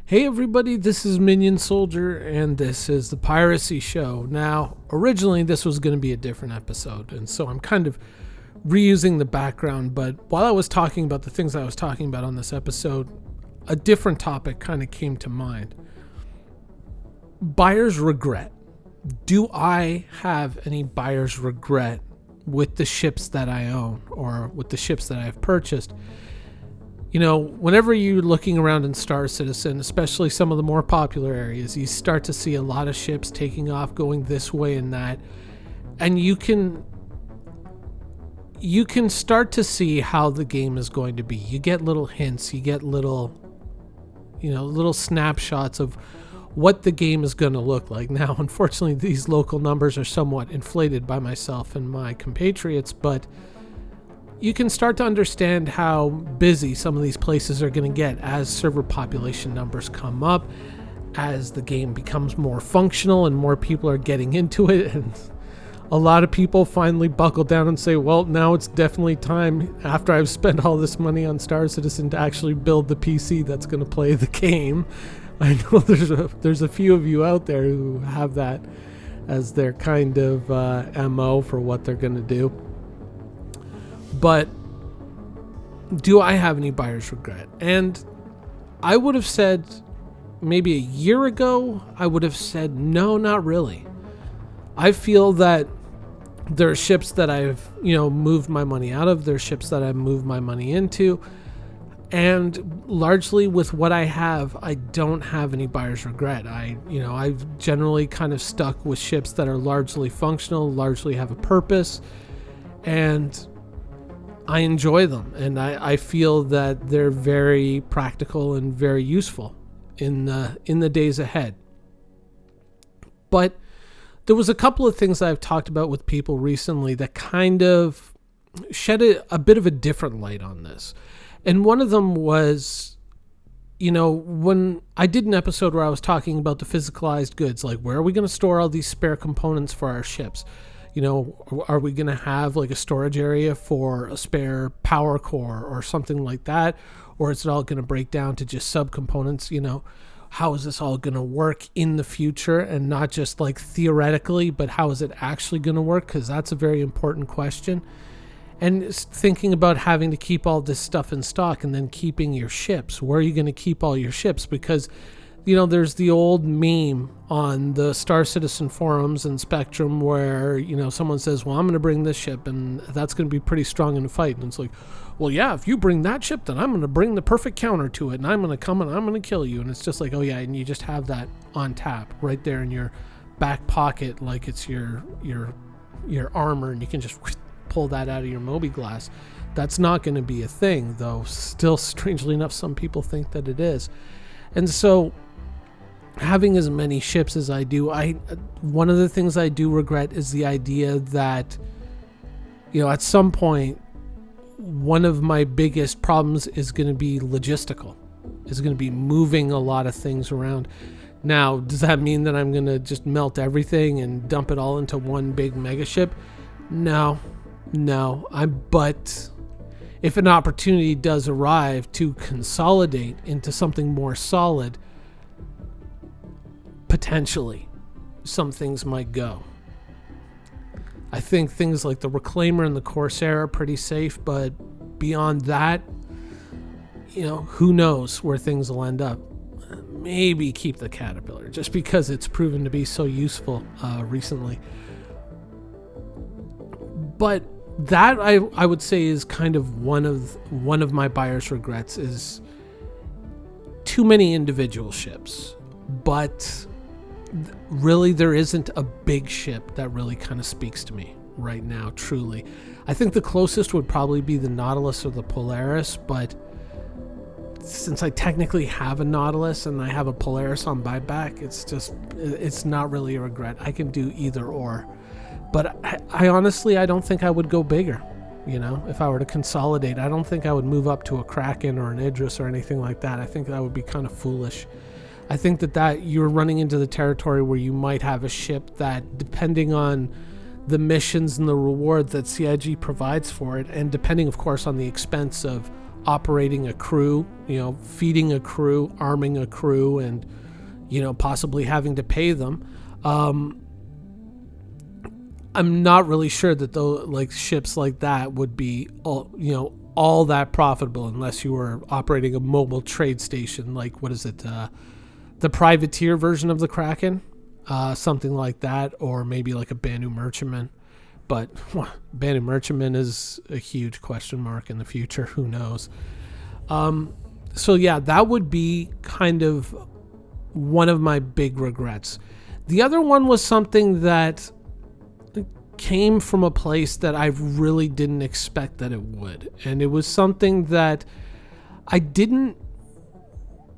Hey everybody, this is Minion Soldier, and this is the Piracy Show. Now, originally this was going to be a different episode, and so I'm kind of reusing the background, but while I was talking about the things I was talking about on this episode, a different topic kind of came to mind. Buyer's regret. Do I have any buyer's regret with the ships that I own or with the ships that I've purchased? You know, whenever you're looking around in Star Citizen, especially some of the more popular areas, you start to see a lot of ships taking off, going this way and that. And you can start to see how the game is going to be. You get little hints, you get little snapshots of what the game is going to look like. Now, unfortunately, these local numbers are somewhat inflated by myself and my compatriots, but you can start to understand how busy some of these places are going to get as server population numbers come up, as the game becomes more functional and more people are getting into it, and a lot of people finally buckle down and say, well, now it's definitely time, after I've spent all this money on Star Citizen, to actually build the PC that's going to play the game. I know there's a few of you out there who have that as their kind of MO for what they're going to do. But do I have any buyer's regret? And I would have said maybe a year ago, I would have said, no, not really. I feel that there are ships that I've, moved my money out of. There are ships that I've moved my money into. And largely with what I have, I don't have any buyer's regret. I've generally kind of stuck with ships that are largely functional, largely have a purpose, and I enjoy them, and I feel that they're very practical and very useful in the days ahead. But there was a couple of things I've talked about with people recently that kind of shed a bit of a different light on this. And one of them was, when I did an episode where I was talking about the physicalized goods, like where are we going to store all these spare components for our ships? Are we going to have like a storage area for a spare power core or something like that? Or is it all going to break down to just subcomponents? How is this all going to work in the future, and not just like theoretically, but how is it actually going to work? Because that's a very important question. And thinking about having to keep all this stuff in stock and then keeping your ships. Where are you going to keep all your ships? Because there's the old meme on the Star Citizen forums and Spectrum where, someone says, well, I'm going to bring this ship and that's going to be pretty strong in a fight. And it's like, well, yeah, if you bring that ship, then I'm going to bring the perfect counter to it and I'm going to come and I'm going to kill you. And it's just like, oh yeah, and you just have that on tap right there in your back pocket like it's your armor, and you can just pull that out of your Moby glass. That's not going to be a thing, though. Still, strangely enough, some people think that it is. And so having as many ships as I do, one of the things I do regret is the idea that, at some point, one of my biggest problems is going to be logistical. Is going to be moving a lot of things around. Now, does that mean that I'm going to just melt everything and dump it all into one big mega ship? No. But if an opportunity does arrive to consolidate into something more solid, potentially some things might go. I think things like the Reclaimer and the Corsair are pretty safe, but beyond that, who knows where things will end up. Maybe keep the Caterpillar just because it's proven to be so useful recently. But that I would say is kind of one of my buyer's regrets, is too many individual ships. But really, there isn't a big ship that really kind of speaks to me right now, truly. I think the closest would probably be the Nautilus or the Polaris, but since I technically have a Nautilus and I have a Polaris on buyback, it's not really a regret. I can do either or. But I honestly, I don't think I would go bigger. If I were to consolidate, I don't think I would move up to a Kraken or an Idris or anything like that. I think that would be kind of foolish. I think that you're running into the territory where you might have a ship that, depending on the missions and the reward that CIG provides for it, and depending, of course, on the expense of operating a crew, feeding a crew, arming a crew, and possibly having to pay them. I'm not really sure that those ships like that would be all that profitable unless you were operating a mobile trade station, like what is it, the privateer version of the Kraken, something like that, or maybe like a Banu Merchantman. But Banu Merchantman is a huge question mark in the future. Who knows? So yeah, that would be kind of one of my big regrets. The other one was something that came from a place that I really didn't expect that it would. And it was something that I didn't,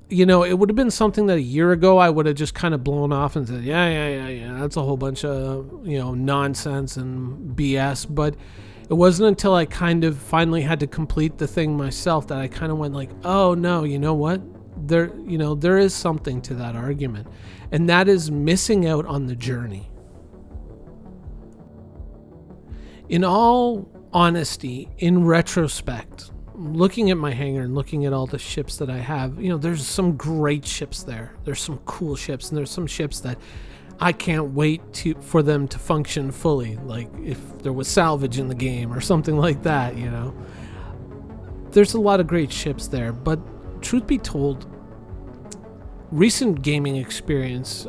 it would have been something that a year ago I would have just kind of blown off and said, yeah, that's a whole bunch of, nonsense and BS. But it wasn't until I kind of finally had to complete the thing myself that I kind of went like, oh no, you know what? There is something to that argument. And that is missing out on the journey. In all honesty, in retrospect, looking at my hangar and looking at all the ships that I have, there's some great ships there. There's some cool ships, and there's some ships that I can't wait for them to function fully, like if there was salvage in the game or something like that, There's a lot of great ships there, but truth be told, recent gaming experience,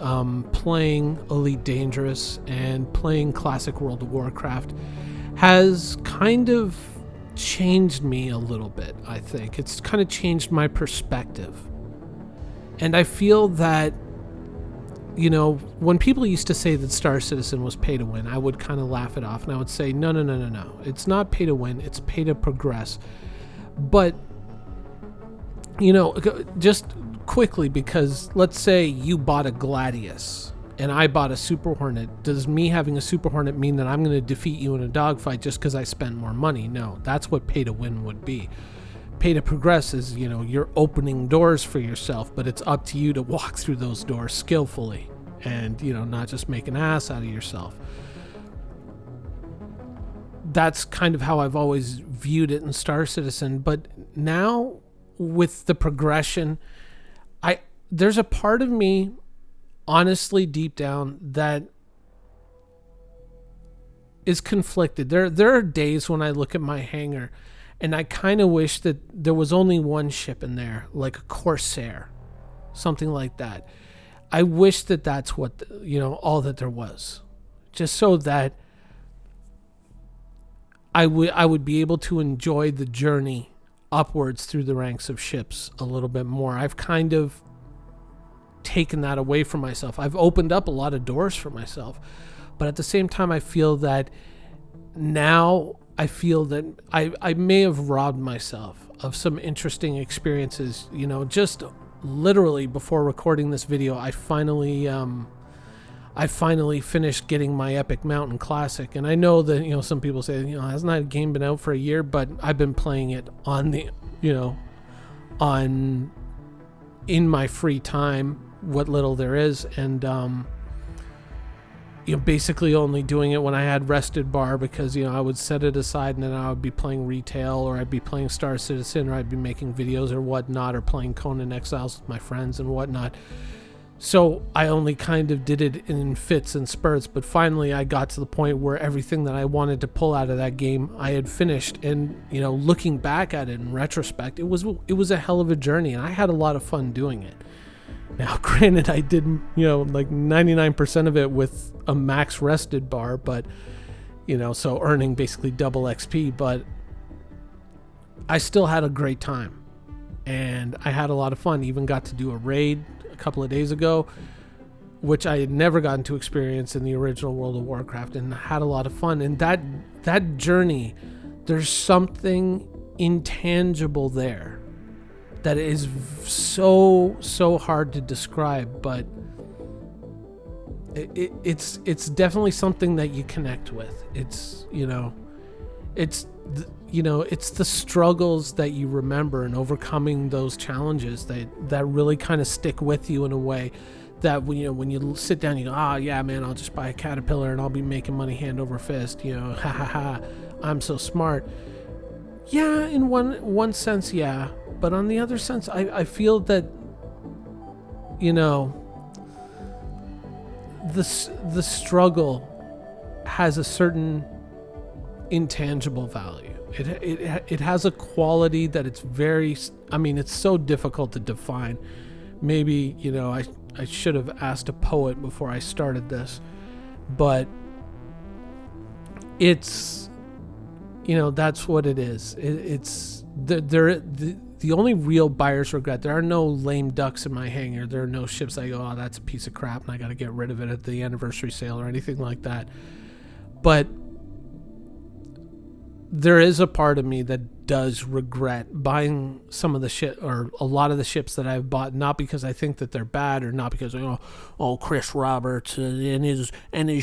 playing Elite Dangerous and playing classic World of Warcraft has kind of changed me a little bit. I think it's kind of changed my perspective, and I feel that when people used to say that Star Citizen was pay to win, I would kind of laugh it off, and I would say no, it's not pay to win, it's pay to progress. But just quickly, because let's say you bought a Gladius and I bought a Super Hornet, does me having a Super Hornet mean that I'm going to defeat you in a dogfight just because I spent more money? No, that's what pay to win would be. Pay to progress is, you're opening doors for yourself, but it's up to you to walk through those doors skillfully and, not just make an ass out of yourself. That's kind of how I've always viewed it in Star Citizen. But now with the progression, there's a part of me, honestly, deep down, that is conflicted. There are days when I look at my hangar and I kind of wish that there was only one ship in there, like a Corsair, something like that. I wish that that's what, all that there was, just so that I would be able to enjoy the journey upwards through the ranks of ships a little bit more. I've kind of taken that away from myself. I've opened up a lot of doors for myself, but at the same time, I feel that now I may have robbed myself of some interesting experiences. Just literally before recording this video, I finally finished getting my Epic Mountain Classic, and I know that some people say hasn't that game been out for a year, but I've been playing it on the in my free time, what little there is, and basically only doing it when I had rested bar, because I would set it aside and then I would be playing retail, or I'd be playing Star Citizen, or I'd be making videos or whatnot, or playing Conan Exiles with my friends and whatnot. So I only kind of did it in fits and spurts, but finally I got to the point where everything that I wanted to pull out of that game I had finished. And looking back at it in retrospect, it was a hell of a journey, and I had a lot of fun doing it. Now, granted, I did like 99% of it with a max rested bar, but so earning basically double XP, but I still had a great time, and I had a lot of fun. Even got to do a raid a couple of days ago, which I had never gotten to experience in the original World of Warcraft, and had a lot of fun. And that journey, there's something intangible there that is so hard to describe, but it's definitely something that you connect with. It's it's the struggles that you remember and overcoming those challenges that really kind of stick with you in a way that when you sit down, you go, yeah, man, I'll just buy a Caterpillar and I'll be making money hand over fist, ha ha ha, I'm so smart. Yeah, in one sense, yeah. But on the other sense, I feel that, you know, the struggle has a certain intangible value. It has a quality that it's very, I mean, it's so difficult to define. Maybe, you know, I should have asked a poet before I started this, but it's, you know, that's what it is. It's the only real buyer's regret. There are no lame ducks in my hangar. There are no ships I go, oh, that's a piece of crap and I got to get rid of it at the anniversary sale or anything like that. But there is a part of me that does regret buying some of the shit, or a lot of the ships that I've bought, not because I think that they're bad, or not because, oh, Chris Roberts and his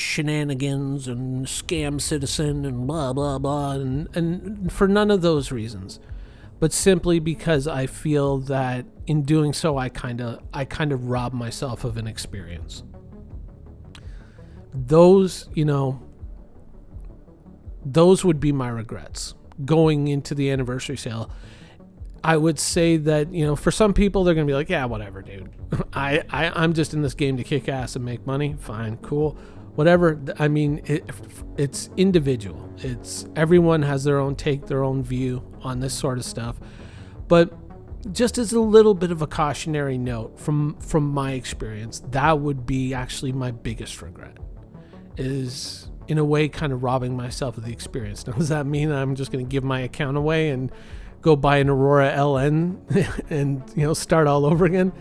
shenanigans and scam citizen and blah blah blah, and for none of those reasons, but simply because I feel that in doing so I kind of rob myself of an experience. Those, you know, those would be my regrets going into the anniversary sale. I would say that, you know, for some people they're gonna be like, yeah, whatever, dude. I'm just in this game to kick ass and make money. Fine, cool, whatever. I mean, it's individual. It's everyone has their own take, their own view on this sort of stuff. But just as a little bit of a cautionary note from my experience, that would be actually my biggest regret, is in a way kind of robbing myself of the experience. Now, does that mean I'm just going to give my account away and go buy an Aurora LN and, you know, start all over again?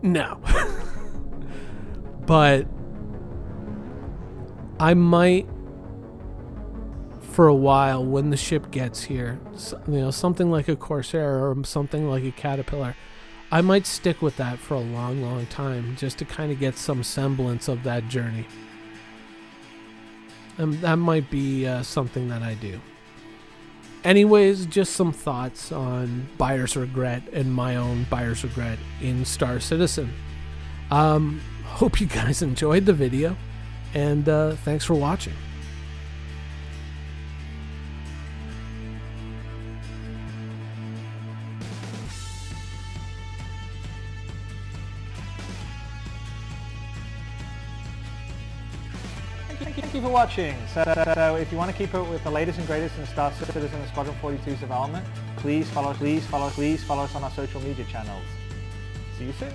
No. But I might, for a while, when the ship gets here, you know, something like a Corsair or something like a Caterpillar, I might stick with that for a long, long time just to kind of get some semblance of that journey. And that might be something that I do. Anyways, just some thoughts on buyer's regret and my own buyer's regret in Star Citizen. Hope you guys enjoyed the video, and thanks for watching. Thank you for watching. So if you want to keep up with the latest and greatest in Star Citizen and Squadron 42's development, please follow us on our social media channels. See you soon.